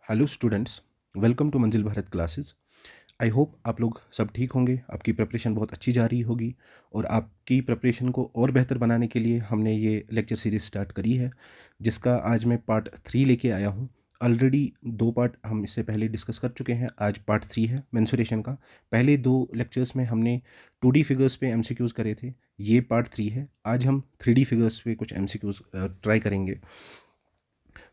Hello students, welcome to मंजिल Bharat classes. आई hope आप लोग सब ठीक होंगे, आपकी प्रिपरेशन बहुत अच्छी जा रही होगी और आपकी प्रिपरेशन को और बेहतर बनाने के लिए हमने ये लेक्चर सीरीज़ स्टार्ट करी है, जिसका आज मैं पार्ट 3 लेके आया हूँ। ऑलरेडी 2 पार्ट हम इससे पहले डिस्कस कर चुके हैं, आज पार्ट 3 है मेंसुरेशन का। पहले 2 लेक्चर्स में हमने 2D फिगर्स पे MCQs करे थे, ये पार्ट 3 है। आज हम 3D फिगर्स पे कुछ MCQs ट्राई करेंगे।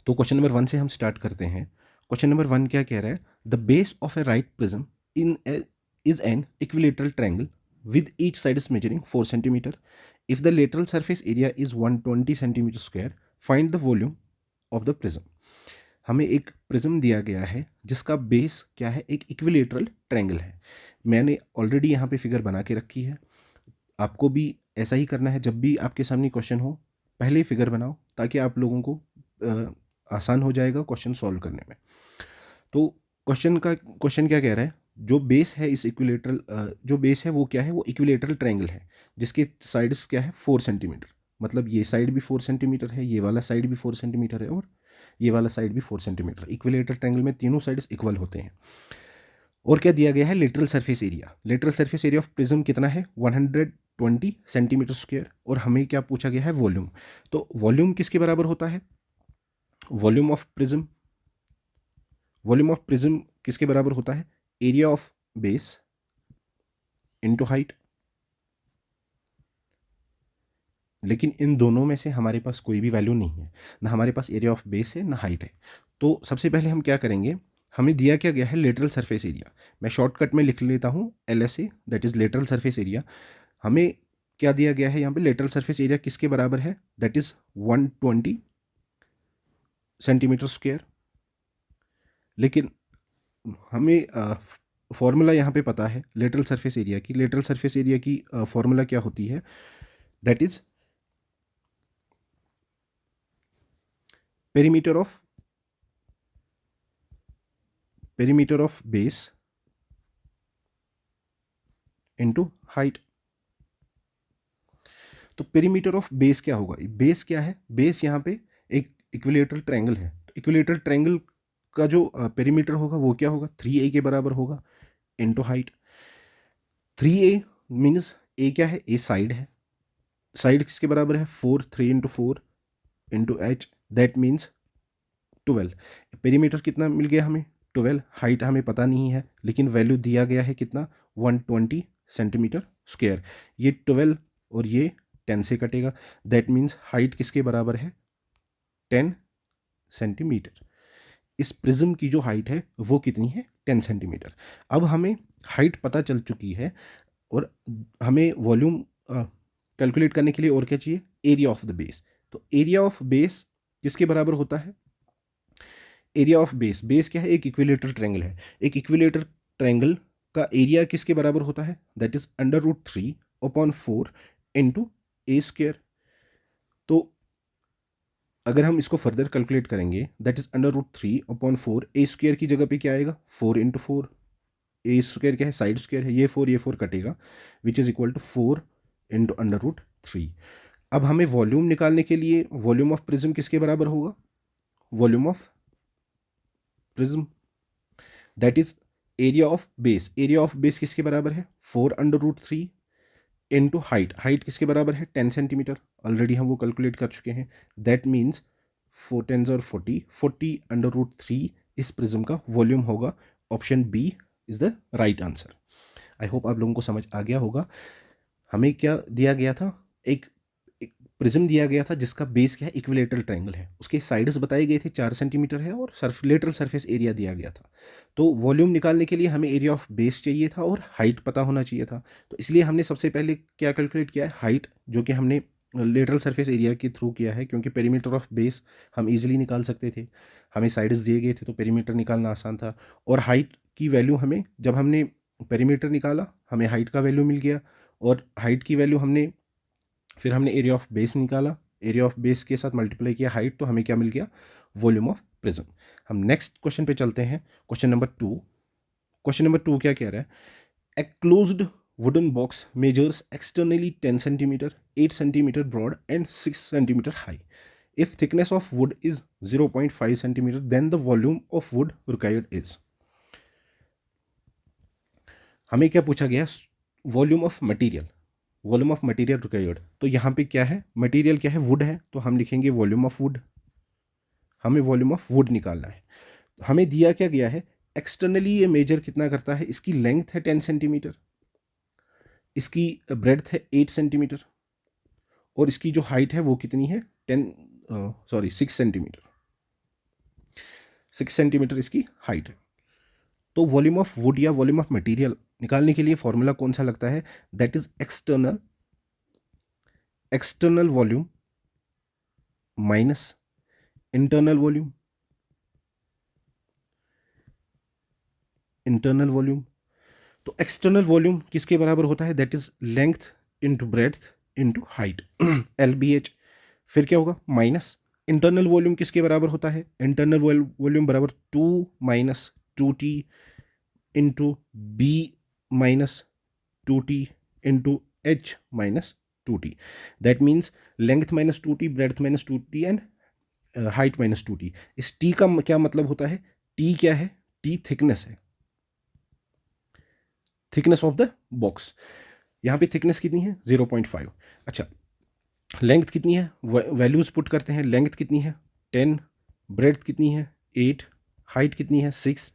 तो क्वेश्चन नंबर 1 से हम स्टार्ट करते हैं। क्वेश्चन नंबर 1 क्या कह रहा है? The base of a right prism is an equilateral triangle with each side is measuring 4 centimeter. If the lateral surface area is 120 centimeter square, find the volume of the prism. हमें एक prism दिया गया है जिसका base क्या है? एक equilateral triangle है। मैंने ऑलरेडी यहाँ पे फिगर बना के रखी है, आपको भी ऐसा ही करना है। जब भी आपके सामने क्वेश्चन हो पहले ही फिगर बनाओ, ताकि आप लोगों को आसान हो जाएगा क्वेश्चन सॉल्व करने में। तो क्वेश्चन क्या कह रहा है? जो बेस है इस इक्विलेटरल जो बेस है वो क्या है? वो इक्विलेटरल ट्रायंगल है जिसके साइड्स क्या है? 4 सेंटीमीटर। मतलब ये साइड भी 4 सेंटीमीटर है, ये वाला साइड भी 4 सेंटीमीटर है और ये वाला साइड भी 4 सेंटीमीटर। इक्विलेटरल ट्रायंगल में तीनों साइड्स इक्वल होते हैं। और क्या दिया गया है? Lateral surface area. Lateral surface area of prism कितना है? 120 सेंटीमीटर स्क्वायर। और हमें क्या पूछा गया है? वॉल्यूम। तो वॉल्यूम किसके बराबर होता है? वॉल्यूम ऑफ प्रिज्म किसके बराबर होता है? Area of base into height. लेकिन इन दोनों में से हमारे पास कोई भी वैल्यू नहीं है, ना हमारे पास एरिया ऑफ बेस है ना हाइट है। तो सबसे पहले हम क्या करेंगे? हमें दिया क्या गया है? Lateral surface area. मैं शॉर्टकट में लिख लेता हूँ LSA, that is lateral surface area. हमें क्या दिया गया है यहाँ पे? लेटरल सरफेस एरिया किसके बराबर है? That is 120 centimetre square. लेकिन हमें फॉर्मूला यहाँ पे पता है लेटरल सरफेस एरिया की। लेटरल सरफेस एरिया की फॉर्मूला क्या होती है? That is perimeter of base into height. तो पेरीमीटर ऑफ बेस क्या होगा? बेस क्या है? बेस यहाँ पे एक इक्विलेटरल ट्रायंगल है, तो इक्विलेटरल ट्रायंगल का जो पेरीमीटर होगा वो क्या होगा? 3a के बराबर होगा into height. 3a means a क्या है? a साइड है। साइड किसके बराबर है? 4, 3 into 4 into h, that means 12। Perimeter कितना मिल गया हमें? 12। हाइट हमें पता नहीं है, लेकिन वैल्यू दिया गया है कितना? 120 सेंटीमीटर स्क्वायर। ये 12 और ये 10 से कटेगा, दैट मीन्स हाइट किसके बराबर है? 10 सेंटीमीटर। इस प्रिज्म की जो हाइट है वो कितनी है? 10 सेंटीमीटर। अब हमें हाइट पता चल चुकी है और हमें वॉल्यूम कैलकुलेट करने के लिए और क्या चाहिए? Area of the base. तो एरिया ऑफ बेस किसके बराबर होता है? एरिया ऑफ बेस क्या है? एक इक्विलेटरल ट्रायंगल है। एक इक्विलेटरल ट्रायंगल का एरिया किसके बराबर होता है? That is √3/4 into A square. तो अगर हम इसको फर्दर कैलकुलेट करेंगे, दैट इज √3/4। ए स्क्वायर की जगह पे क्या आएगा? 4 इंटू 4। ए स्क्वायर क्या है? साइड स्क्वायर है। ये 4 कटेगा, which is equal to 4 into √3। अब हमें वॉल्यूम निकालने के लिए वॉल्यूम ऑफ प्रिज्म किसके बराबर होगा? Volume of prism that is area of base. Area of base किसके बराबर है? 4 √3 इंटू हाइट। हाइट किसके बराबर है? 10 सेंटीमीटर। ऑलरेडी हम वो कैलकुलेट कर चुके हैं। दैट मीन्स 4 10 और 40 √3 इस प्रिज्म का वॉल्यूम होगा। Option B is the right answer. I hope आप लोगों को समझ आ गया होगा। हमें क्या दिया गया था? एक प्रिज्म दिया गया था जिसका बेस क्या है? इक्विलेटरल ट्रायंगल है। उसके साइड्स बताए गए थे 4 सेंटीमीटर है और लेटरल सरफेस एरिया दिया गया था। तो वॉल्यूम निकालने के लिए हमें एरिया ऑफ बेस चाहिए था और हाइट पता होना चाहिए था। तो इसलिए हमने सबसे पहले क्या कैलकुलेट किया है? हाइट, जो कि हमने लेटरल सरफेस एरिया के थ्रू किया है, क्योंकि पेरीमीटर ऑफ बेस हम इजीली निकाल सकते थे। हमें साइड्स दिए गए थे तो पेरीमीटर निकालना आसान था। और हाइट की वैल्यू हमें, जब हमने पेरीमीटर निकाला हमें हाइट का वैल्यू मिल गया। और हाइट की वैल्यू फिर हमने एरिया ऑफ बेस निकाला, एरिया ऑफ बेस के साथ मल्टीप्लाई किया हाइट, तो हमें क्या मिल गया? Volume of prism. हम नेक्स्ट क्वेश्चन पे चलते हैं, क्वेश्चन नंबर 2। क्वेश्चन नंबर 2 क्या कह रहा है? A closed wooden box measures externally 10 centimetre, 8 centimetre broad and 6 centimetre high. If thickness of wood is 0.5 centimetre then the volume of wood required is. हमें क्या पूछा गया, volume of material, volume of material required. तो यहाँ पे क्या है, material क्या है, वुड है, तो हम लिखेंगे वॉल्यूम ऑफ वुड। हमें वॉल्यूम ऑफ वुड निकालना है। हमें दिया क्या गया है, एक्सटर्नली ये मेजर कितना करता है, इसकी लेंथ है 10 सेंटीमीटर, इसकी ब्रेड्थ है 8 सेंटीमीटर, और इसकी जो हाइट है वो कितनी है 6 सेंटीमीटर, 6 सेंटीमीटर इसकी हाइट है। तो वॉल्यूम ऑफ वुड या वॉल्यूम ऑफ मटेरियल निकालने के लिए फॉर्मूला कौन सा लगता है, that is external volume minus internal volume, internal volume. तो एक्सटर्नल वॉल्यूम किसके बराबर होता है, that is length into breadth into height, LBH। फिर क्या होगा, माइनस इंटरनल वॉल्यूम किसके बराबर होता है, इंटरनल वॉल्यूम बराबर 2 minus 2T into B minus 2T into H minus 2T। That means length minus 2T, breadth minus 2T and height minus 2T। इस T का क्या मतलब होता है, T क्या है, T थिकनेस है, थिकनेस ऑफ द बॉक्स। यहाँ पे थिकनेस कितनी है 0.5। अच्छा, लेंथ कितनी है, वैल्यूज पुट करते हैं। लेंथ कितनी है 10, ब्रेड्थ कितनी है 8, हाइट कितनी है 6,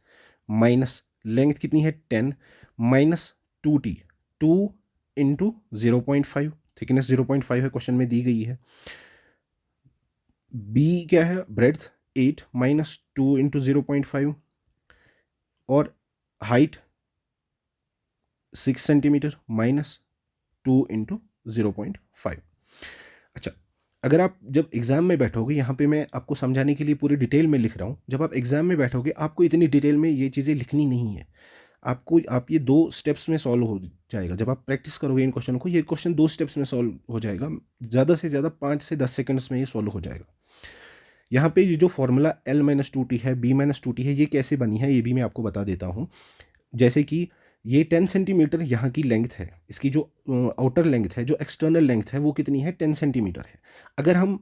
माइनस लेंथ कितनी है 10 माइनस 2T, 2 इंटू 0.5, थिकनेस 0.5 है, क्वेश्चन में दी गई है। B क्या है, ब्रेड्थ 8 माइनस 2 इंटू 0.5, और हाइट 6 सेंटीमीटर माइनस 2 इंटू 0.5। अच्छा, अगर आप जब एग्ज़ाम में बैठोगे, यहाँ पे मैं आपको समझाने के लिए पूरी डिटेल में लिख रहा हूँ, जब आप एग्ज़ाम में बैठोगे आपको इतनी डिटेल में ये चीज़ें लिखनी नहीं है। आप ये 2 स्टेप्स में सॉल्व हो जाएगा। जब आप प्रैक्टिस करोगे इन क्वेश्चन को, ये क्वेश्चन 2 स्टेप्स में सॉल्व हो जाएगा, ज़्यादा से ज़्यादा 5 से 10 सेकंड्स में ये सॉल्व हो जाएगा। यहाँ पे ये जो फॉर्मूला L-2T है, B-2T है, ये कैसे बनी है ये भी मैं आपको बता देता हूँ। जैसे कि ये 10 सेंटीमीटर यहाँ की लेंथ है, इसकी जो आउटर लेंथ है, जो एक्सटर्नल लेंथ है वो कितनी है 10 सेंटीमीटर है। अगर हम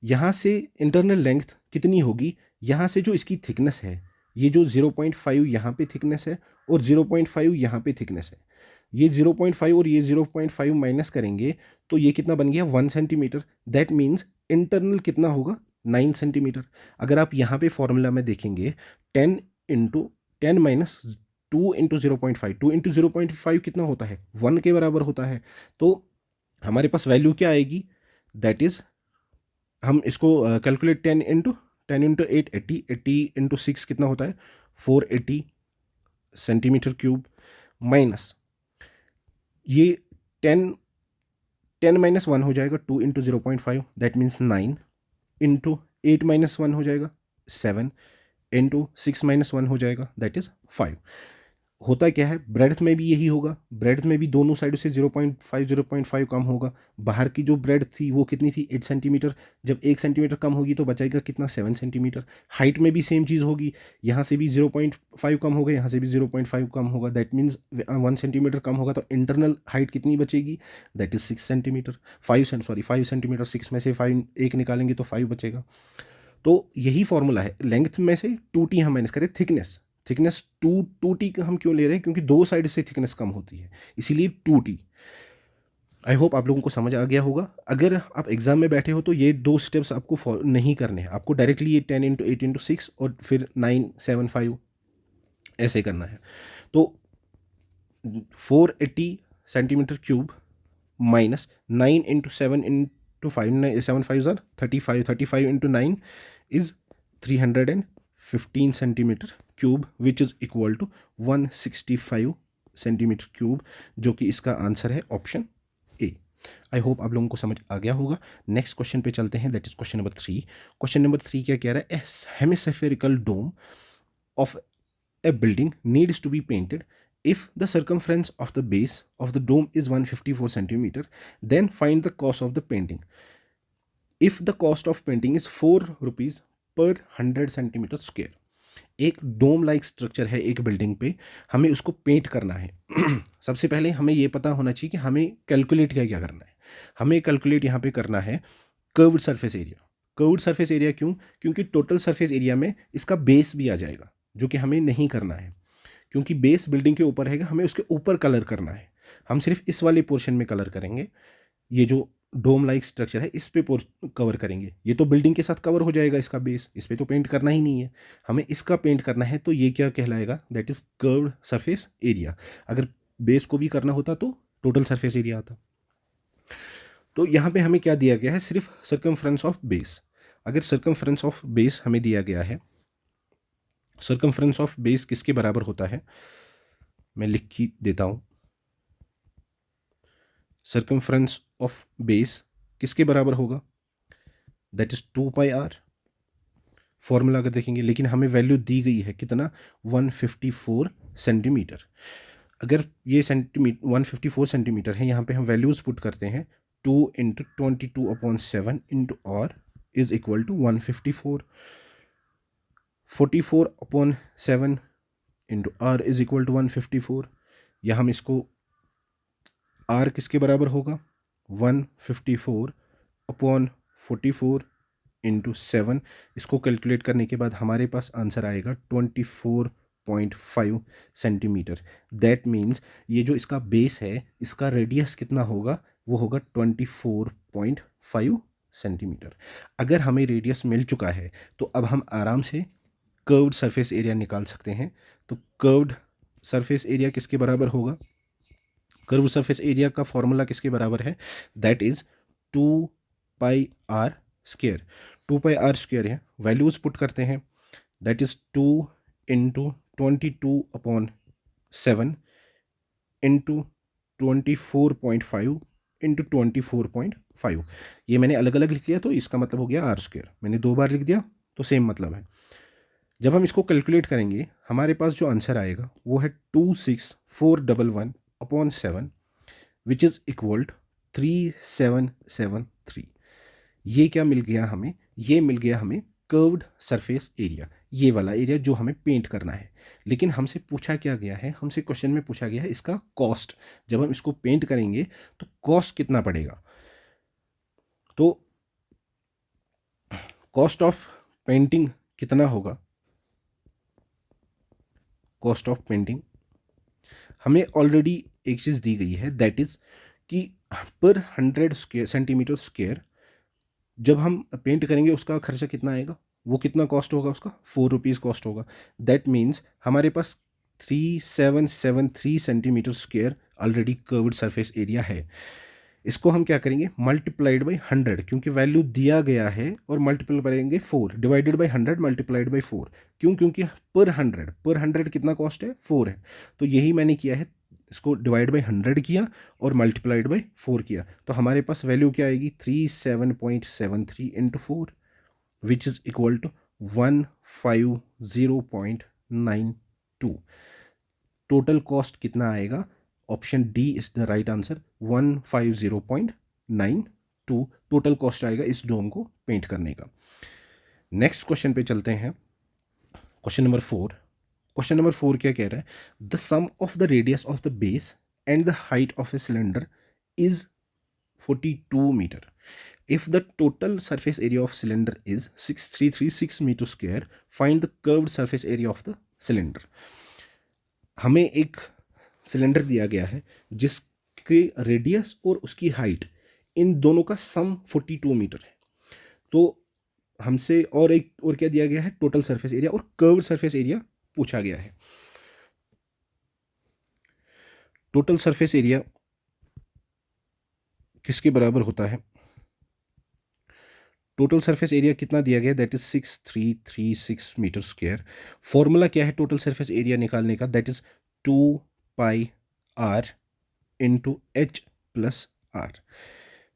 यहाँ से इंटरनल लेंथ कितनी होगी, यहाँ से जो इसकी थिकनेस है, ये जो 0.5 यहाँ पे थिकनेस है और 0.5 यहाँ पे थिकनेस है, ये 0.5 और ये 0.5 माइनस करेंगे तो ये कितना बन गया 1 सेंटीमीटर। दैट मीन्स इंटरनल कितना होगा 9 सेंटीमीटर। अगर आप यहाँ पे फॉर्मूला में देखेंगे 10 माइनस 2 इंटू 0.5, 2 इंटू 0.5 कितना होता है 1 के बराबर होता है। तो हमारे पास वैल्यू क्या आएगी, दैट इज हम इसको कैलकुलेट 10 इंटू 8 80 इंटू 6 कितना होता है 480 सेंटीमीटर क्यूब, माइनस ये 10 माइनस 1 हो जाएगा 2 into 0.5, that means 9 into 8 minus 1 हो जाएगा 7 इंटू 6 माइनस 1 हो जाएगा दैट इज 5। होता क्या है, ब्रेड्थ में भी यही होगा, ब्रेड्थ में भी दोनों साइड से 0.5 कम होगा। बाहर की जो ब्रेड्थ थी वो कितनी थी 8 सेंटीमीटर, जब 1 सेंटीमीटर कम होगी तो बचाएगा कितना 7 सेंटीमीटर। हाइट में भी सेम चीज़ होगी, यहाँ से भी 0.5 कम होगा, यहाँ से भी 0.5 कम होगा, दैट मीन्स 1 सेंटीमीटर कम होगा, तो इंटरनल हाइट कितनी बचेगी, दैट इज 6 सेंटीमीटर। 5 सेंटीमीटर, 6 में से 5 एक निकालेंगे तो 5 बचेगा। तो यही फॉर्मूला है, लेंथ में से 2T हम माइनस करें, थिकनेस 2T का हम क्यों ले रहे हैं, क्योंकि दो साइड से थिकनेस कम होती है, इसीलिए 2T। आई होप आप लोगों को समझ आ गया होगा। अगर आप एग्जाम में बैठे हो तो ये 2 स्टेप्स आपको नहीं करने हैं, आपको डायरेक्टली ये 10 इंटू 8 इंटू 6 और फिर 9 7 5 ऐसे करना है। तो 480 centimetre cube minus 9 into 7 into 5, 7 5 ज़ार 35 into 9 is 315 centimetre cube which is equal to 165 centimetre cube, जो कि इसका आंसर है ऑप्शन ए। आई होप आप लोगों को समझ आ गया होगा। नेक्स्ट क्वेश्चन पे चलते हैं, that is question number 3। Question number 3 क्या कह रहा है, a hemispherical dome of a building needs to be painted if the circumference of the base of the dome is 154 centimeter, then find the cost of the painting. If the cost of painting is 4 rupees per 100 centimeter square, एक डोम like structure है एक building पे, हमें उसको paint करना है। सबसे पहले हमें ये पता होना चाहिए कि हमें कैलकुलेट क्या क्या करना है। हमें कैलकुलेट यहाँ पे करना है curved surface area. Curved surface area क्यों? क्योंकि टोटल सरफेस एरिया में इसका बेस भी आ जाएगा, जो कि हमें नहीं करना है, क्योंकि बेस बिल्डिंग के ऊपर है, हमें उसके ऊपर कलर करना है। हम सिर्फ इस वाले पोर्शन में कलर करेंगे, ये जो डोम लाइक स्ट्रक्चर है इस पे कवर करेंगे। ये तो बिल्डिंग के साथ कवर हो जाएगा, इसका बेस, इस पे तो पेंट करना ही नहीं है, हमें इसका पेंट करना है। तो ये क्या कहलाएगा? That is curved surface area. अगर बेस को भी करना होता तो टोटल सरफेस एरिया आता। तो यहाँ पे हमें क्या दिया गया है? सिर्फ सर्कमफ्रेंस ऑफ बेस। अगर सर्कमफ्रेंस ऑफ बेस हमें दिया गया है, सर्कमफ्रेंस ऑफ बेस किसके बराबर होता है? मैं लिख ही देता हूँ। सर्कमफ्रेंस ऑफ बेस किसके बराबर होगा? That is 2πr। फॉर्मूला अगर देखेंगे, लेकिन हमें वैल्यू दी गई है कितना? 154 सेंटीमीटर। अगर ये 154 सेंटीमीटर है, यहाँ पे हम वैल्यूज़ पुट करते हैं, 2 × 22/7 × r is equal to 154, 44/7 × r is equal to 154। या हम इसको r किसके बराबर होगा? 154/44 × 7। इसको कैलकुलेट करने के बाद हमारे पास आंसर आएगा 24.5 सेंटीमीटर। दैट मीन्स ये जो इसका बेस है, इसका रेडियस कितना होगा? वो होगा 24.5 सेंटीमीटर। अगर हमें रेडियस मिल चुका है तो अब हम आराम से कर्व्ड सरफेस एरिया निकाल सकते हैं। तो कर्व्ड सरफेस एरिया किसके बराबर होगा? कर्व सरफेस एरिया का फॉर्मूला किसके बराबर है? That is 2πr square. 2πr square है, वैल्यूज पुट करते हैं, दैट इज 2 × 22/7 × 24.5 × 24.5। ये मैंने अलग अलग लिख लिया तो इसका मतलब हो गया r स्क्वायर। मैंने 2 बार लिख दिया तो सेम मतलब है। जब हम इसको कैलकुलेट करेंगे, हमारे पास जो आंसर आएगा वो है 26411/7 विच इज़ इक्वल 3773। ये क्या मिल गया हमें? ये मिल गया हमें कर्व्ड सरफेस एरिया, ये वाला एरिया जो हमें पेंट करना है। लेकिन हमसे पूछा क्या गया है? हमसे क्वेश्चन में पूछा गया है इसका कॉस्ट। जब हम इसको पेंट करेंगे तो कॉस्ट कितना पड़ेगा? तो कॉस्ट ऑफ पेंटिंग कितना होगा? कॉस्ट ऑफ पेंटिंग हमें ऑलरेडी एक चीज़ दी गई है, दैट इज़ कि पर 100 सेंटीमीटर स्क्वायर जब हम पेंट करेंगे उसका खर्चा कितना आएगा? वो कितना कॉस्ट होगा? उसका 4 रुपीज़ कॉस्ट होगा। दैट मीन्स हमारे पास 3773 centimetre square already curved surface area है। इसको हम क्या करेंगे? मल्टीप्लाइड बाई 100, क्योंकि वैल्यू दिया गया है, और मल्टीप्लाई करेंगे 4 डिवाइडेड बाई 100 मल्टीप्लाइड बाई 4। क्यों? क्योंकि पर 100 कितना कॉस्ट है? 4 है। तो यही मैंने किया है, इसको डिवाइड बाई 100 किया और मल्टीप्लाइड बाई 4 किया, तो हमारे पास वैल्यू क्या आएगी? 37.73 × 4 which is equal to 150.92। Total cost कितना आएगा? Option D is the right answer, 150.92 total cost आएगा इस डोम को पेंट करने का। नेक्स्ट क्वेश्चन पे चलते हैं, क्वेश्चन नंबर 4। क्वेश्चन नंबर 4 क्या कह रहा है? The sum of the radius of the base and the height of a cylinder is 42 metre. If the total surface area of cylinder is 6336 meter square, find the curved surface area of the cylinder। हमें एक cylinder दिया गया है जिसके radius और उसकी height, इन दोनों का सम 42 मीटर है। तो हमसे और क्या दिया गया है? टोटल सरफेस एरिया और कर्व्ड सरफेस एरिया पूछा गया है। टोटल सरफेस एरिया किसके बराबर होता है? टोटल सरफेस एरिया कितना दिया गया? That is 6336 metre square. Formula क्या है टोटल सरफेस एरिया निकालने का? That is 2πr × h + r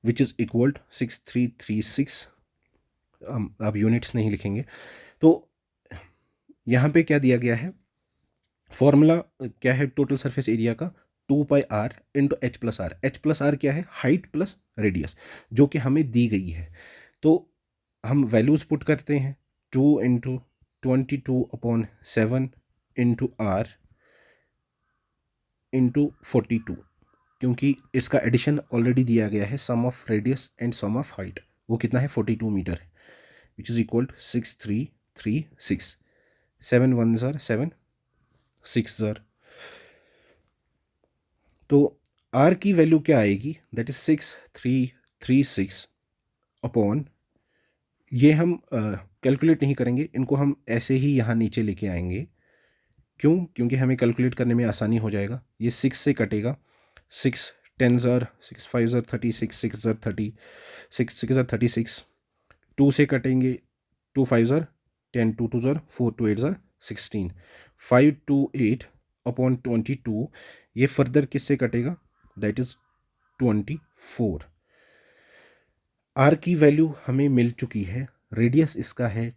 which is equal 6336। अब यूनिट्स नहीं लिखेंगे। तो यहाँ पे क्या दिया गया है? फॉर्मूला क्या है टोटल सरफेस एरिया का? 2πr × h + r। h + r क्या है? हाइट प्लस रेडियस, जो कि हमें दी गई है। तो हम वैल्यूज़ पुट करते हैं, 2 × 22/7 × r × 42, क्योंकि इसका एडिशन ऑलरेडी दिया गया है, sum of radius and sum of height, वो कितना है? 42 मीटर है। Which is equal to 6336. 7 1s are 7, 6 are. तो R की वैल्यू क्या आएगी, दैट इज 6336 अपॉन, ये हम कैलकुलेट नहीं करेंगे, इनको हम ऐसे ही यहाँ नीचे लेके आएंगे. क्यों? क्योंकि हमें कैलकुलेट करने में आसानी हो जाएगा. ये 6 से कटेगा. 6 10s are 6 5s are 36, 6 are 30, 6 are 36. 2 से कटेंगे, 2 5s are 10, 2 2s are 4, 2 8s are 16. 5 2 8 upon 22, ये फर्दर किससे कटेगा, दैट इज 24. आर की वैल्यू हमें मिल चुकी है. रेडियस इसका है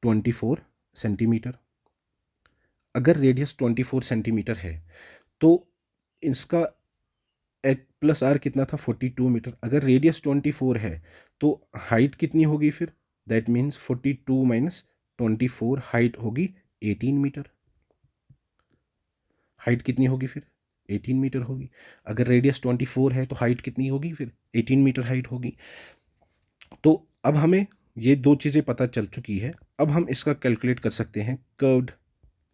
24 सेंटीमीटर. अगर रेडियस 24 सेंटीमीटर है तो इसका एच प्लस आर कितना था, 42 मीटर. अगर रेडियस 24 है तो हाइट कितनी होगी फिर, दैट मीन्स 42 माइनस 24, हाइट होगी 18 मीटर. हाइट कितनी होगी फिर, 18 मीटर होगी. अगर रेडियस 24 है तो हाइट कितनी होगी फिर, 18 मीटर हाइट होगी. तो अब हमें ये दो चीज़ें पता चल चुकी है. अब हम इसका कैलकुलेट कर सकते हैं curved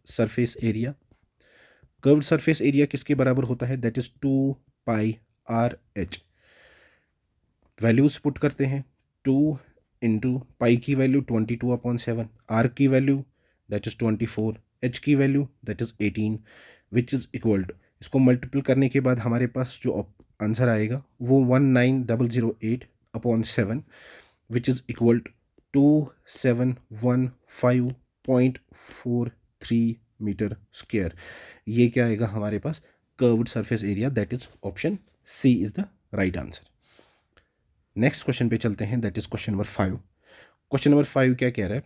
surface area. Curved surface area किसके बराबर होता है, that is 2πRH. Values put करते हैं. 2 इंटू पाई की वैल्यू 22/7, आर की वैल्यू दैट इज 24, एच की value that is 18, which is equal to, इसको मल्टीपल करने के बाद हमारे पास जो आंसर आएगा वो 19008/7, which is equal to 2715.43 metre square. ये क्या आएगा हमारे पास, curved surface area, that is option C is the right answer. Next question पे चलते हैं, that is question number 5. Question number 5 क्या कह रहा है,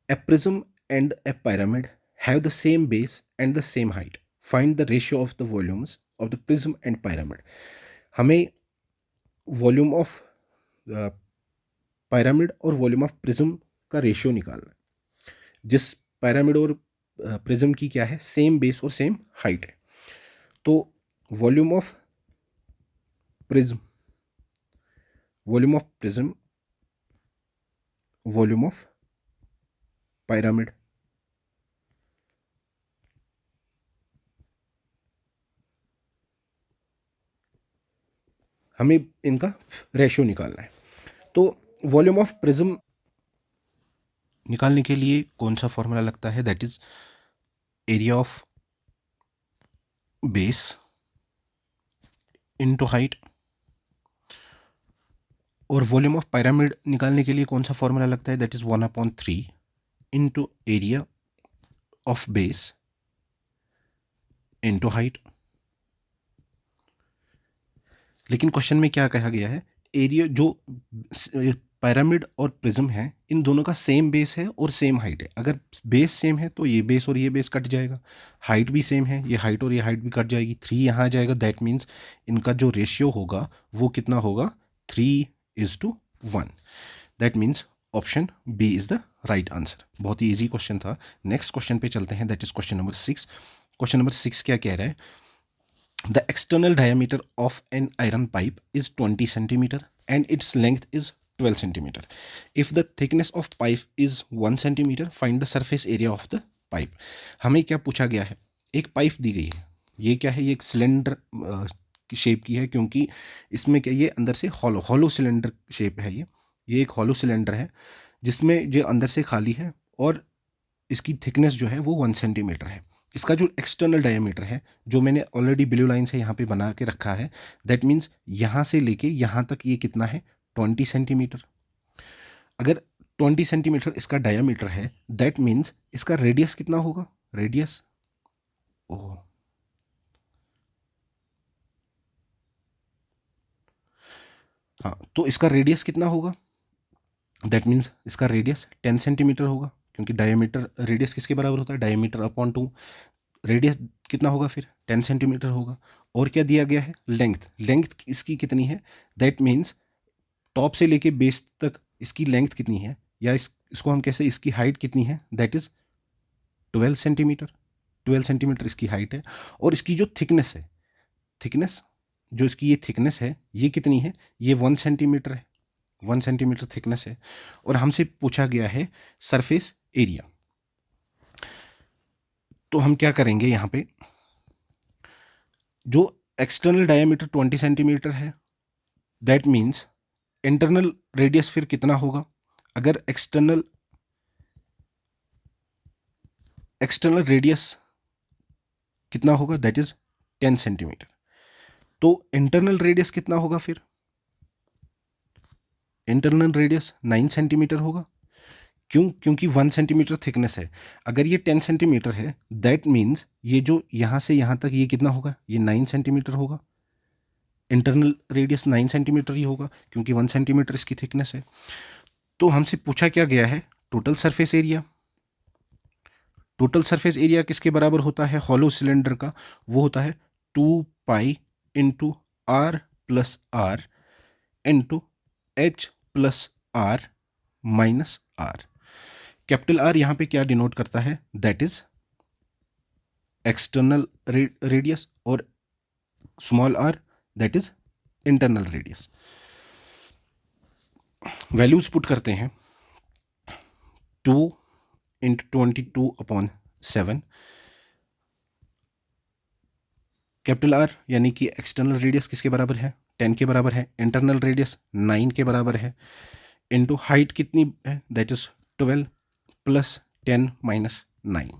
a prism and a pyramid have the same base and the same height. Find the ratio of the volumes of the prism and pyramid. हमें volume of pyramid और volume of prism का ratio निकालना है. जिस pyramid और prism की क्या है, सेम बेस और सेम हाइट है. तो volume of prism, volume of prism, volume of pyramid, हमें इनका रेशियो निकालना है. तो वॉल्यूम ऑफ प्रिज्म निकालने के लिए कौन सा फॉर्मूला लगता है, that is area of base into height. और वॉल्यूम ऑफ pyramid निकालने के लिए कौन सा फॉर्मूला लगता है, that is 1/3 into area of base into height. लेकिन क्वेश्चन में क्या कहा गया है, एरिया जो pyramid और प्रिज्म है इन दोनों का सेम बेस है और सेम हाइट है. अगर बेस सेम है तो ये बेस और ये बेस कट जाएगा. हाइट भी सेम है, ये हाइट और ये हाइट भी कट जाएगी. 3 यहाँ आ जाएगा, दैट मीन्स इनका जो रेशियो होगा वो कितना होगा, 3:1. That means option B is the right answer. बहुत ही ईजी क्वेश्चन था. नेक्स्ट क्वेश्चन पे चलते हैं, that is question number 6. Question number 6 क्या कह रहा है, the external diameter of an iron pipe is 20 centimeter and its length is 12 centimeter. If the thickness of pipe is 1 centimeter, find the surface area of the pipe. हमें क्या पूछा गया है, एक पाइप दी गई है. ये क्या है, ये एक सिलेंडर की शेप की है, क्योंकि इसमें क्या, ये अंदर से हॉलो सिलेंडर शेप है. ये एक हॉलो सिलेंडर है जिसमें जो अंदर से खाली है और इसकी थिकनेस जो है वो 1 सेंटीमीटर है. इसका जो एक्सटर्नल डायमीटर है, जो मैंने ऑलरेडी ब्लू लाइन से यहाँ पे बना के रखा है, दैट मीन्स यहाँ से लेके यहाँ तक ये कितना है, 20 सेंटीमीटर. अगर 20 सेंटीमीटर इसका डायमीटर है, दैट मीन्स इसका रेडियस कितना होगा, रेडियस, ओह हाँ, तो इसका रेडियस कितना होगा, दैट मीन्स इसका रेडियस 10 सेंटीमीटर होगा, क्योंकि डायमीटर रेडियस किसके बराबर होता है, डायमीटर अपॉन 2. रेडियस कितना होगा फिर, 10 सेंटीमीटर होगा. और क्या दिया गया है, लेंथ. लेंथ इसकी कितनी है, दैट मीन्स टॉप से लेके बेस तक इसकी लेंथ कितनी है, या इसको हम कैसे, इसकी हाइट कितनी है, दैट इज 12 सेंटीमीटर. 12 सेंटीमीटर इसकी हाइट है. और इसकी जो थिकनेस है, थिकनेस जो इसकी ये थिकनेस है, ये कितनी है, ये 1 सेंटीमीटर है. 1 सेंटीमीटर थिकनेस है और हमसे पूछा गया है सरफेस एरिया। तो हम क्या करेंगे, यहाँ पे जो एक्सटर्नल डायमीटर 20 सेंटीमीटर है, दैट मीन्स इंटरनल रेडियस फिर कितना होगा? अगर एक्सटर्नल रेडियस कितना होगा, दैट इज 10 सेंटीमीटर। तो इंटरनल रेडियस कितना होगा फिर? इंटरनल रेडियस 9 सेंटीमीटर होगा। क्यों? क्योंकि 1 सेंटीमीटर थिकनेस है। अगर ये 10 सेंटीमीटर है, दैट मीन्स ये जो यहाँ से यहाँ तक ये कितना होगा? ये 9 सेंटीमीटर होगा। इंटरनल रेडियस 9 सेंटीमीटर ही होगा क्योंकि 1 सेंटीमीटर इसकी थिकनेस है। तो हमसे पूछा क्या गया है? Total surface area. Total surface area किसके बराबर होता है हॉलो सिलेंडर का? वो होता है 2 pi into R plus R into H plus R minus R. Capital R यहाँ पे क्या डिनोट करता है? दैट इज एक्सटर्नल रेडियस और small R that is internal radius. Values put करते हैं। 2 इंटू 22/7 कैपिटल आर यानी कि एक्सटर्नल रेडियस किसके बराबर है? 10 के बराबर है। इंटरनल रेडियस 9 के बराबर है। इंटू हाइट कितनी है? That is 12 plus 10 minus 9।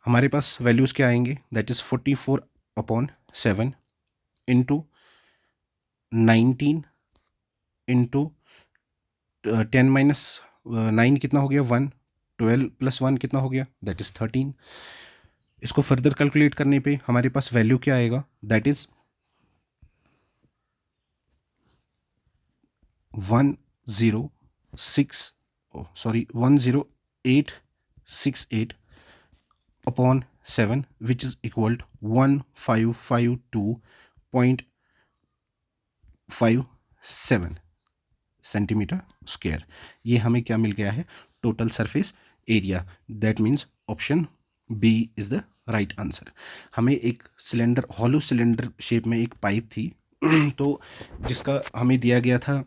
हमारे पास वैल्यूज क्या आएंगे? That is 44/7 into 19 into 10 minus 9 कितना हो गया? 1। 12 प्लस 1 कितना हो गया? That is 13। इसको फर्दर कैलकुलेट करने पे हमारे पास वैल्यू क्या आएगा? That is 10868/7 which is equal to 1552.57 centimetre square. ये हमें क्या मिल गया है? Total surface area. That means option B is the right answer. हमें एक सिलेंडर, हॉलो सिलेंडर शेप में एक पाइप थी तो जिसका हमें दिया गया था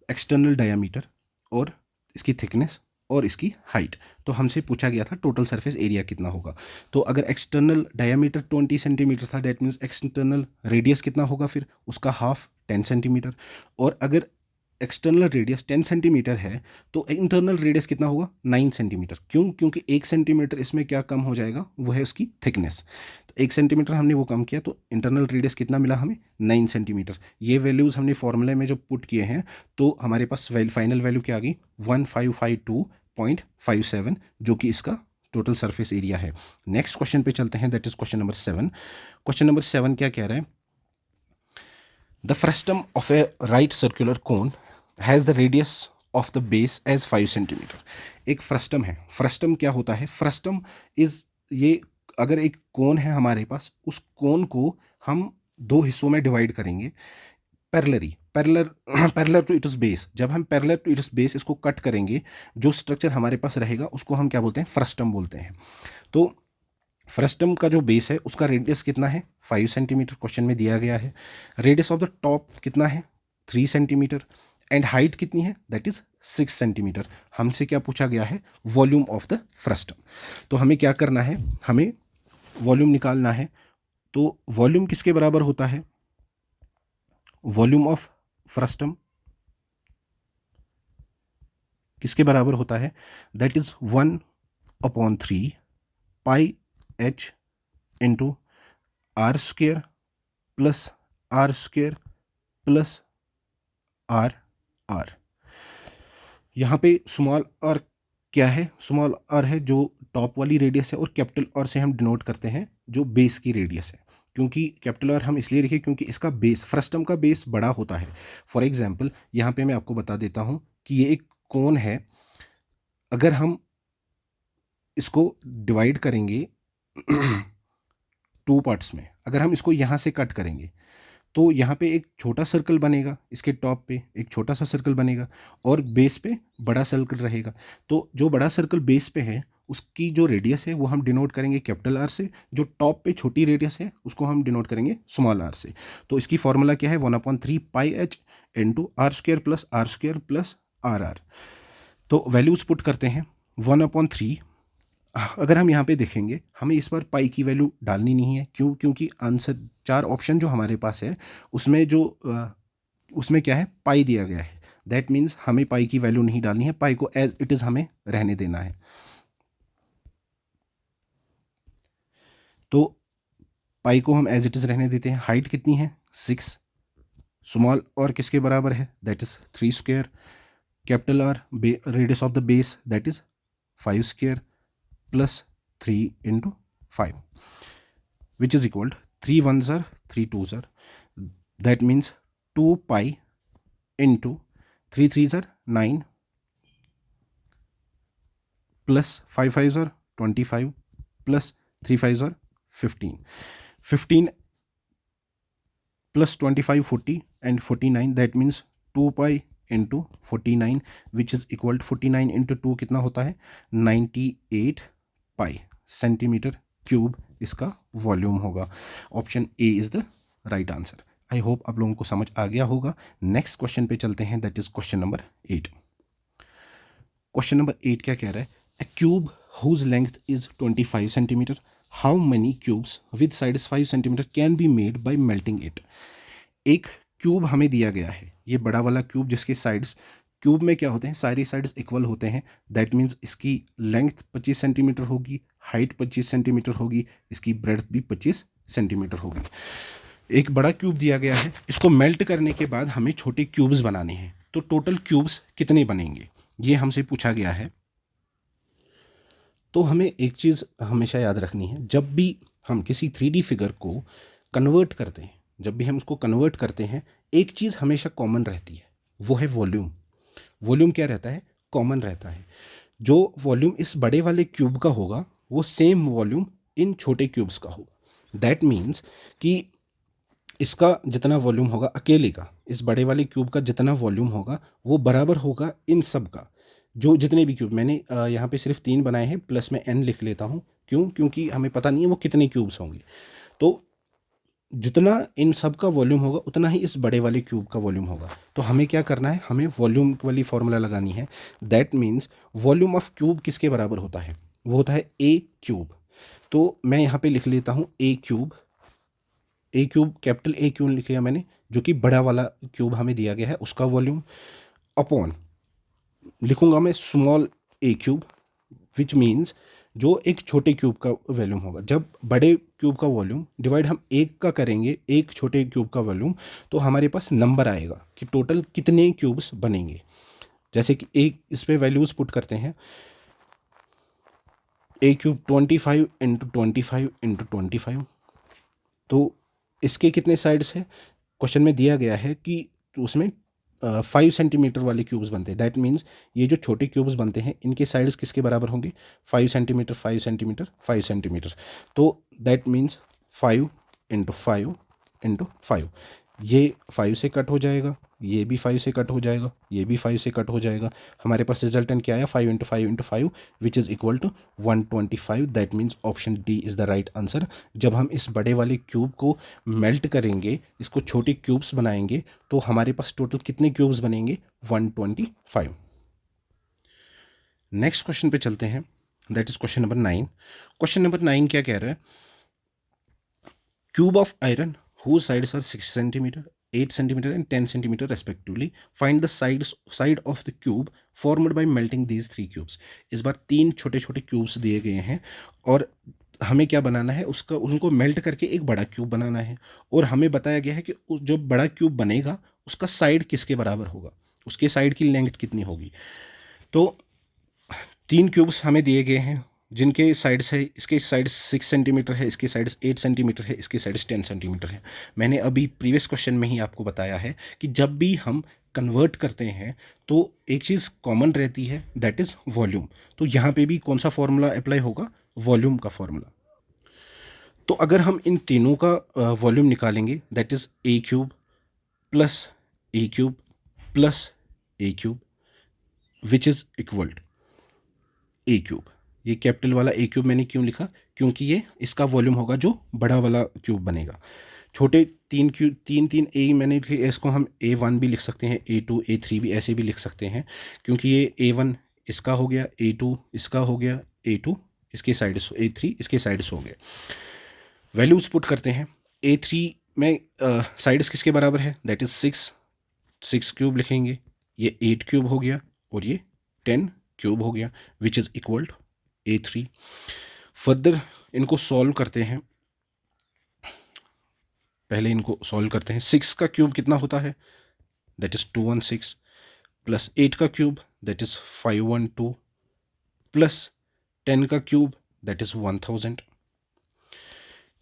एक्सटर्नल डायामीटर और इसकी थिकनेस और इसकी हाइट। तो हमसे पूछा गया था टोटल सरफेस एरिया कितना होगा। तो अगर एक्सटर्नल डायामीटर 20 सेंटीमीटर था, दैट मीन्स एक्सटर्नल रेडियस कितना होगा फिर? उसका हाफ 10 सेंटीमीटर। और अगर एक्सटर्नल रेडियस 10 सेंटीमीटर है तो इंटरनल रेडियस कितना होगा? 9 सेंटीमीटर। क्यों? क्योंकि 1 सेंटीमीटर इसमें क्या कम हो जाएगा? वो है उसकी थिकनेस। तो 1 सेंटीमीटर हमने वो कम किया तो इंटरनल रेडियस कितना मिला हमें? 9 सेंटीमीटर। ये वैल्यूज़ हमने फॉर्मूले में जो पुट किए हैं तो हमारे पास फाइनल वैल्यू क्या आ गई? 1552.57 जो कि इसका टोटल सरफेस एरिया है। नेक्स्ट क्वेश्चन पे चलते हैं, that is question number 7। Question number 7 क्या कह रहा है? The frustum of a right circular cone has the radius of the base as 5 centimetre. एक फ्रस्टम है। फ्रस्टम क्या होता है? फ्रस्टम इज ये, अगर एक कोन है हमारे पास, उस कोन को हम दो हिस्सों में डिवाइड करेंगे पैरेलल टू इट्स बेस। जब हम पैरेलल टू इट्स बेस इसको कट करेंगे, जो स्ट्रक्चर हमारे पास रहेगा उसको हम क्या बोलते हैं? फ्रस्टम बोलते हैं। तो फ्रस्टम का जो बेस है उसका रेडियस कितना है? 5 सेंटीमीटर क्वेश्चन में दिया गया है। रेडियस ऑफ द टॉप कितना है? 3 सेंटीमीटर। एंड हाइट कितनी है? That is 6 centimetre. हमसे क्या पूछा गया है? Volume of the frustum. तो हमें क्या करना है? हमें वॉल्यूम निकालना है। तो वॉल्यूम किसके बराबर होता है? वॉल्यूम ऑफ फ्रस्टम किसके बराबर होता है? That is 1/3 pi h into R square plus R square plus are R. यहाँ पे स्मॉल आर क्या है? स्मॉल आर है जो टॉप वाली रेडियस है और कैपिटल आर से हम डिनोट करते हैं जो बेस की रेडियस है। क्योंकि कैपिटल आर हम इसलिए लिखे क्योंकि इसका बेस, फ्रस्टम का बेस बड़ा होता है। फॉर एग्जांपल यहाँ पे मैं आपको बता देता हूँ कि ये एक कोन है। अगर हम इसको डिवाइड करेंगे 2 पार्ट्स में, अगर हम इसको यहाँ से कट करेंगे तो यहाँ पे एक छोटा सर्कल बनेगा, इसके टॉप पे एक छोटा सा सर्कल बनेगा और बेस पे बड़ा सर्कल रहेगा। तो जो बड़ा सर्कल बेस पे है उसकी जो रेडियस है वो हम डिनोट करेंगे कैपिटल आर से, जो टॉप पे छोटी रेडियस है उसको हम डिनोट करेंगे स्मॉल आर से। तो इसकी फॉर्मूला क्या है, 1/3 pi h into r square plus are r. तो वैल्यूज पुट करते हैं। 1/3, अगर हम यहाँ पे देखेंगे हमें इस बार पाई की वैल्यू डालनी नहीं है, क्यों? क्योंकि आंसर 4 ऑप्शन जो हमारे पास है उसमें क्या है, पाई दिया गया है। दैट मीन्स हमें पाई की वैल्यू नहीं डालनी है, पाई को एज इट इज़ हमें रहने देना है। तो पाई को हम एज इट इज़ रहने देते हैं। हाइट कितनी है, 6, स्मॉल और किसके बराबर है, that is 3 square, capital R radius of the base that is 5 square plus 3 into 5 which is equal 3 1s are 3 2s are, that means 2 pi into 3 3s are 9 plus 5 5s are 25 plus 3 5s are 15, 15 plus 25 40 and 49, that means 2 pi into 49 which is equal to 49 into 2 कितना होता है, 98 पाई centimetre cube इसका volume होगा। Option A is the right answer. I hope आप लोगों को समझ आ गया होगा। नेक्स्ट क्वेश्चन पे चलते हैं, that is question number 8। Question number 8 क्या कह रहा है, a cube whose length is 25 centimetre, how many cubes with sides 5 centimetre can be made by melting it. एक क्यूब हमें दिया गया है, ये बड़ा वाला क्यूब जिसके साइड्स, क्यूब में क्या होते हैं, सारी साइड्स इक्वल होते हैं। दैट मीन्स इसकी लेंथ 25 सेंटीमीटर होगी, हाइट 25 सेंटीमीटर होगी, इसकी ब्रेड्थ भी 25 सेंटीमीटर होगी। एक बड़ा क्यूब दिया गया है, इसको मेल्ट करने के बाद हमें छोटे क्यूब्स बनाने हैं। तो टोटल क्यूब्स कितने बनेंगे ये हमसे पूछा गया है। तो हमें एक चीज़ हमेशा याद रखनी है, जब भी हम किसी 3D फिगर को कन्वर्ट करते हैं, जब भी हम उसको कन्वर्ट करते हैं, एक चीज़ हमेशा कॉमन रहती है, वो है वॉल्यूम। वॉल्यूम क्या रहता है, कॉमन रहता है। जो वॉल्यूम इस बड़े वाले क्यूब का होगा वो सेम वॉल्यूम इन छोटे क्यूब्स का होगा। दैट मीन्स कि इसका जितना वॉल्यूम होगा अकेले का, इस बड़े वाले क्यूब का जितना वॉल्यूम होगा वो बराबर होगा इन सब का। जो जितने भी क्यूब, मैंने यहाँ पे सिर्फ 3 बनाए हैं, प्लस मैं n लिख लेता हूँ, क्यों? क्योंकि हमें पता नहीं है वो कितने क्यूब्स होंगे। तो जितना इन सब का वॉल्यूम होगा उतना ही इस बड़े वाले क्यूब का वॉल्यूम होगा। तो हमें क्या करना है, हमें वॉल्यूम वाली फॉर्मूला लगानी है। That means volume of cube किसके बराबर होता है, वो होता है ए क्यूब। तो मैं यहाँ पे लिख लेता हूँ a cube, a cube capital A cube लिख लिया मैंने, जो कि बड़ा वाला क्यूब हमें दिया गया है उसका वॉल्यूम, अपॉन लिखूंगा मैं small A cube, which means जो एक छोटे क्यूब का वॉल्यूम होगा। जब बड़े क्यूब का वॉल्यूम डिवाइड हम एक का करेंगे, एक छोटे क्यूब का वॉल्यूम, तो हमारे पास नंबर आएगा कि टोटल कितने क्यूब्स बनेंगे। जैसे कि एक इस पर वैल्यूज़ पुट करते हैं, ए क्यूब 25 इंटू 25 इंटू 25। तो इसके कितने साइड्स हैं, क्वेश्चन में दिया गया है कि उसमें 5 सेंटीमीटर वाले क्यूब्स बनते हैं। दैट मीन्स ये जो छोटे क्यूब्स बनते हैं इनके साइड्स किसके बराबर होंगे, 5 सेंटीमीटर 5 सेंटीमीटर 5 सेंटीमीटर। तो दैट मीन्स 5 इंटू 5 इंटू 5, ये 5 से कट हो जाएगा, ये भी 5 से कट हो जाएगा, ये भी 5 से कट हो जाएगा। हमारे पास रिजल्टेंट क्या आया, 5 into 5 into 5 which is equal to 125। That means option D is the right answer. जब हम इस बड़े वाले क्यूब को मेल्ट करेंगे, इसको छोटे क्यूब्स बनाएंगे, तो हमारे पास टोटल कितने क्यूब्स बनेंगे, 125। नेक्स्ट क्वेश्चन पे चलते हैं, that is question number 9। Question number 9 क्या कह रहा है, cube of iron whose sides are 6 centimeter, 8 centimeter and 10 centimeter respectively. Find the side of the cube formed by melting these 3 cubes. इस बार 3 छोटे छोटे क्यूब्स दिए गए हैं और हमें क्या बनाना है, उसका उनको मेल्ट करके एक बड़ा क्यूब बनाना है। और हमें बताया गया है कि जो बड़ा क्यूब बनेगा उसका साइड किसके बराबर होगा, उसके साइड की लेंथ कितनी होगी। तो 3 क्यूब्स हमें दिए गए हैं जिनके साइड्स है, इसके साइड्स 6 सेंटीमीटर है, इसके साइड्स 8 सेंटीमीटर है, इसके साइड्स 10 सेंटीमीटर है। मैंने अभी प्रीवियस क्वेश्चन में ही आपको बताया है कि जब भी हम कन्वर्ट करते हैं तो एक चीज़ कॉमन रहती है, दैट इज़ वॉल्यूम। तो यहाँ पे भी कौन सा फॉर्मूला अप्लाई होगा, वॉल्यूम का फॉर्मूला। तो अगर हम इन तीनों का वॉल्यूम निकालेंगे, that is A cube plus A cube plus A cube which is equal to A cube. ये कैपिटल वाला ए क्यूब मैंने क्यों लिखा, क्योंकि ये इसका वॉल्यूम होगा जो बड़ा वाला क्यूब बनेगा। छोटे तीन क्यूब तीन ए मैंने, इसको हम A1 भी लिख सकते हैं, A2 A3 भी ऐसे भी लिख सकते हैं, क्योंकि ये A1 इसका हो गया, A2 इसका हो गया, A2 इसके साइड्स, A3 इसके साइड्स हो गए। वैल्यूज पुट करते हैं। A3 में साइड्स किसके बराबर है, दैट इज 6 क्यूब लिखेंगे, ये 8 क्यूब हो गया और ये 10 क्यूब हो गया, which is equal to A3। Further इनको सॉल्व करते हैं, पहले इनको सॉल्व करते हैं। 6 का क्यूब कितना होता है, दैट इज़ 216, प्लस 8 का क्यूब दैट इज़ 512, प्लस 10 का क्यूब दैट इज़ 1000।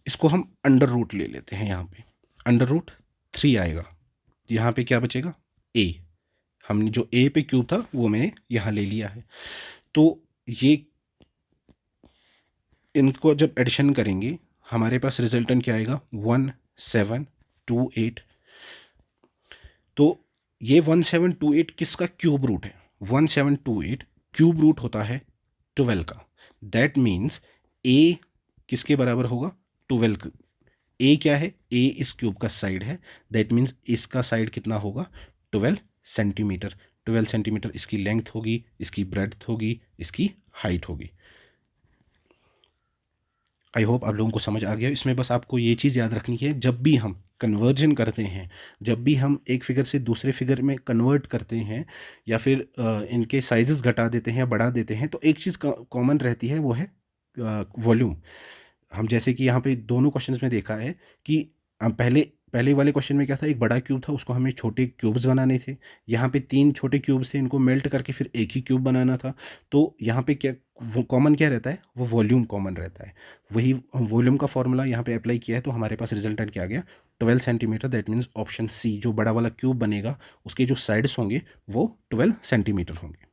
इसको हम अंडर रूट ले लेते हैं, यहाँ पे अंडर रूट 3 आएगा, यहाँ पे क्या बचेगा, A। हमने जो A पे क्यूब था वो मैंने यहाँ ले लिया है। तो ये इनको जब एडिशन करेंगे हमारे पास रिजल्टेंट क्या आएगा, 1728। तो ये 1728 किसका क्यूब रूट है, 1728 क्यूब रूट होता है 12 का। दैट मीन्स A किसके बराबर होगा, 12। A क्या है, A इस क्यूब का साइड है, दैट मीन्स इसका साइड कितना होगा, 12 सेंटीमीटर। 12 सेंटीमीटर इसकी लेंथ होगी, इसकी ब्रेड्थ होगी, इसकी हाइट होगी। आई होप आप लोगों को समझ आ गया। इसमें बस आपको ये चीज़ याद रखनी है, जब भी हम कन्वर्जन करते हैं, जब भी हम एक फिगर से दूसरे फिगर में कन्वर्ट करते हैं या फिर इनके साइजेस घटा देते हैं या बढ़ा देते हैं, तो एक चीज़ कॉमन रहती है, वो है वॉल्यूम। हम जैसे कि यहाँ पे दोनों क्वेश्चंस में देखा है कि पहले वाले क्वेश्चन में क्या था, एक बड़ा क्यूब था, उसको हमें छोटे क्यूब्स बनाने थे। यहाँ पे 3 छोटे क्यूब्स थे, इनको मेल्ट करके फिर एक ही क्यूब बनाना था। तो यहाँ पे क्या वो कॉमन क्या रहता है, वो वॉल्यूम कॉमन रहता है। वही वॉल्यूम का फॉर्मूला यहाँ पे अप्लाई किया है, तो हमारे पास रिजल्टेंट क्या आ गया, 12 centimetre. That means option C, जो बड़ा वाला क्यूब बनेगा उसके जो साइड्स होंगे वो 12 सेंटीमीटर होंगे।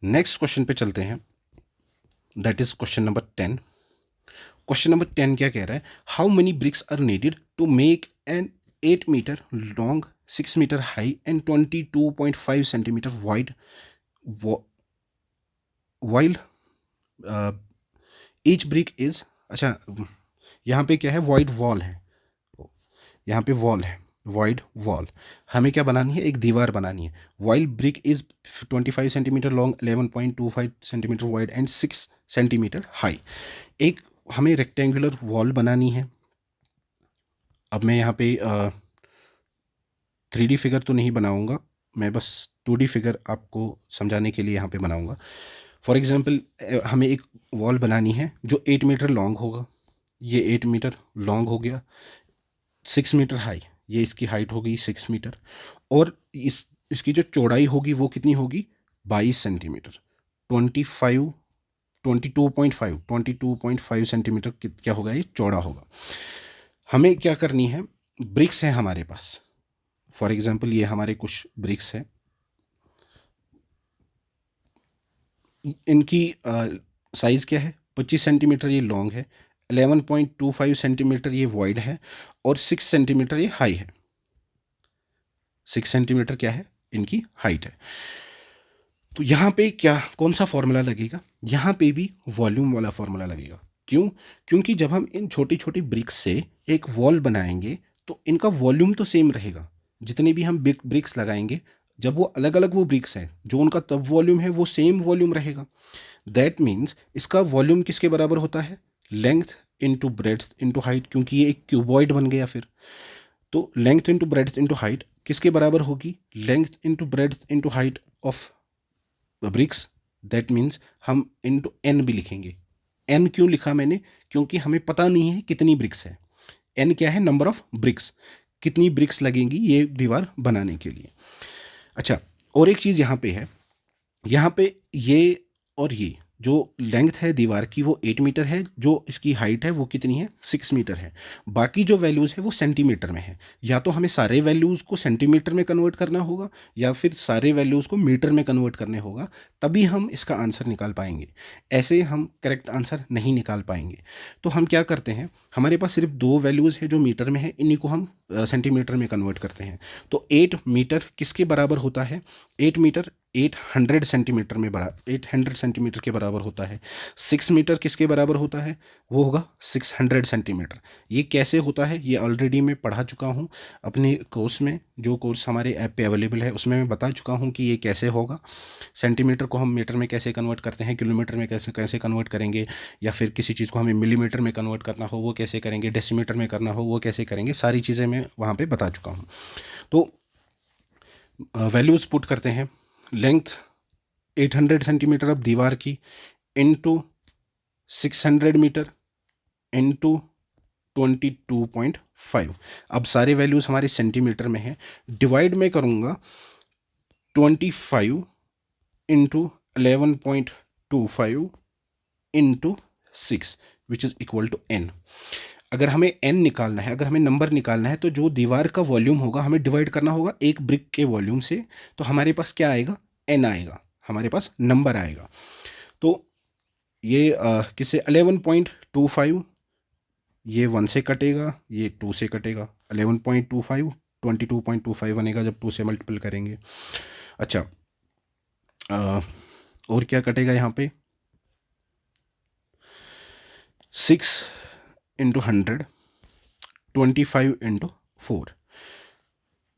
नेक्स्ट क्वेश्चन पे चलते हैं, that is question number 10। Question number 10 क्या कह रहा है, how many bricks are needed to make an 8 metre long, 6 metre high and 22.5 centimetre wide while each brick is, अच्छा यहाँ पे क्या है, वाइड वॉल है, यहाँ पे वॉल है, वाइड वॉल। हमें क्या बनानी है, एक दीवार बनानी है। While brick is 25 centimetre long, 11.25 centimetre wide and 6 centimetre high. एक हमें रेक्टेंगुलर वॉल बनानी है। अब मैं यहाँ पे 3D फिगर तो नहीं बनाऊँगा, मैं बस 2D फिगर आपको समझाने के लिए यहाँ पे बनाऊँगा। फॉर एग्ज़ाम्पल हमें एक वॉल बनानी है जो 8 मीटर लॉन्ग होगा, ये 8 मीटर लॉन्ग हो गया, 6 मीटर हाई, ये इसकी हाइट होगी 6 मीटर, और इसकी जो चौड़ाई होगी वो कितनी होगी, 22 सेंटीमीटर, 22.5 सेंटीमीटर क्या होगा, ये चौड़ा होगा। हमें क्या करनी है, ब्रिक्स है हमारे पास। फॉर एग्जांपल ये हमारे कुछ ब्रिक्स हैं, इनकी साइज़ क्या है, 25 सेंटीमीटर ये लॉन्ग है, 11.25 सेंटीमीटर ये वाइड है, और 6 सेंटीमीटर ये हाई है। 6 सेंटीमीटर क्या है, इनकी हाइट है। तो यहाँ पे क्या कौन सा फॉर्मूला लगेगा, यहाँ पे भी वॉल्यूम वाला फॉर्मूला लगेगा। क्यों, क्योंकि जब हम इन छोटी छोटी ब्रिक्स से एक वॉल बनाएंगे तो इनका वॉल्यूम तो सेम रहेगा। जितने भी हम ब्रिक्स लगाएंगे, जब वो अलग अलग वो ब्रिक्स हैं, जो उनका तब वॉल्यूम है वो सेम वॉल्यूम रहेगा। दैट मीन्स इसका वॉल्यूम किसके बराबर होता है, length into breadth into height, क्योंकि ये एक क्यूबॉइड बन गया फिर। तो length into breadth into height किसके बराबर होगी, length into breadth into height of BRICS. That means हम इंटू एन भी लिखेंगे। एन क्यों लिखा मैंने, क्योंकि हमें पता नहीं है कितनी ब्रिक्स है। एन क्या है, नंबर ऑफ ब्रिक्स, कितनी ब्रिक्स लगेंगी ये दीवार बनाने के लिए। अच्छा, और एक चीज़ यहाँ पे है, यहाँ पे ये और ये जो लेंथ है दीवार की वो 8 मीटर है, जो इसकी हाइट है वो कितनी है, 6 मीटर है। बाकी जो वैल्यूज़ है वो सेंटीमीटर में है। या तो हमें सारे वैल्यूज़ को सेंटीमीटर में कन्वर्ट करना होगा या फिर सारे वैल्यूज़ को मीटर में कन्वर्ट करने होगा, तभी हम इसका आंसर निकाल पाएंगे। ऐसे हम करेक्ट आंसर नहीं निकाल पाएंगे। तो हम क्या करते हैं, हमारे पास सिर्फ 2 वैल्यूज़ है जो मीटर में है, इन्हीं को हम सेंटीमीटर में कन्वर्ट करते हैं। तो 8 मीटर किसके बराबर होता है, 8 मीटर 800 सेंटीमीटर में 800 सेंटीमीटर के बराबर होता है। 6 मीटर किसके बराबर होता है? वो होगा 600 सेंटीमीटर। ये कैसे होता है ये ऑलरेडी मैं पढ़ा चुका हूँ अपने कोर्स में, जो कोर्स हमारे ऐप पे अवेलेबल है उसमें मैं बता चुका हूँ कि ये कैसे होगा। सेंटीमीटर को हम मीटर में कैसे कन्वर्ट करते हैं, किलोमीटर में कैसे कैसे कन्वर्ट करेंगे, या फिर किसी चीज़ को हमें मिलीमीटर में कन्वर्ट करना हो वो कैसे करेंगे, डेसीमीटर में करना हो वो कैसे करेंगे, सारी चीज़ें मैं वहाँ पर बता चुका हूँ। तो वैल्यूज़ पुट करते हैं। लेंथ 800 सेंटीमीटर अब दीवार की, इनटू 600 मीटर, इनटू 22.5। अब सारे वैल्यूज़ हमारे सेंटीमीटर में हैं। डिवाइड में करूँगा 25 into 11.25 into 6 which is equal to n। अगर हमें n निकालना है, अगर हमें नंबर निकालना है, तो जो दीवार का वॉल्यूम होगा हमें डिवाइड करना होगा एक ब्रिक के वॉल्यूम से। तो हमारे पास क्या आएगा? n आएगा, हमारे पास नंबर आएगा। तो ये किससे? 11.25, ये 1 से कटेगा, ये 2 से कटेगा। 11.25 22.25 बनेगा जब 2 से मल्टीपल करेंगे। अच्छा, और क्या कटेगा यहाँ पे? 6 इंटू 100, 25 इंटू 4।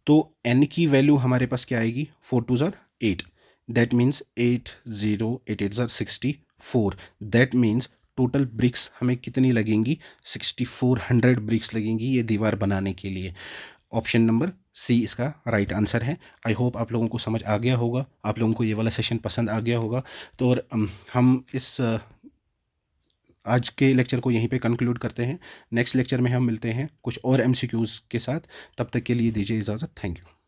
तो n की वैल्यू हमारे पास क्या आएगी? 4 2 ज़ार 8, दैट मीन्स 8 0 8 8 ज़ार 64। दैट मीन्स टोटल ब्रिक्स हमें कितनी लगेंगी? 6400 ब्रिक्स लगेंगी ये दीवार बनाने के लिए। ऑप्शन नंबर सी इसका राइट आंसर है। आई होप आप लोगों को समझ आ गया होगा, आप लोगों को ये वाला सेशन पसंद आ गया होगा। तो और हम इस आज के लेक्चर को यहीं पे कंक्लूड करते हैं। नेक्स्ट लेक्चर में हम मिलते हैं कुछ और एमसीक्यूज़ के साथ। तब तक के लिए दीजिए इजाज़त। Thank you.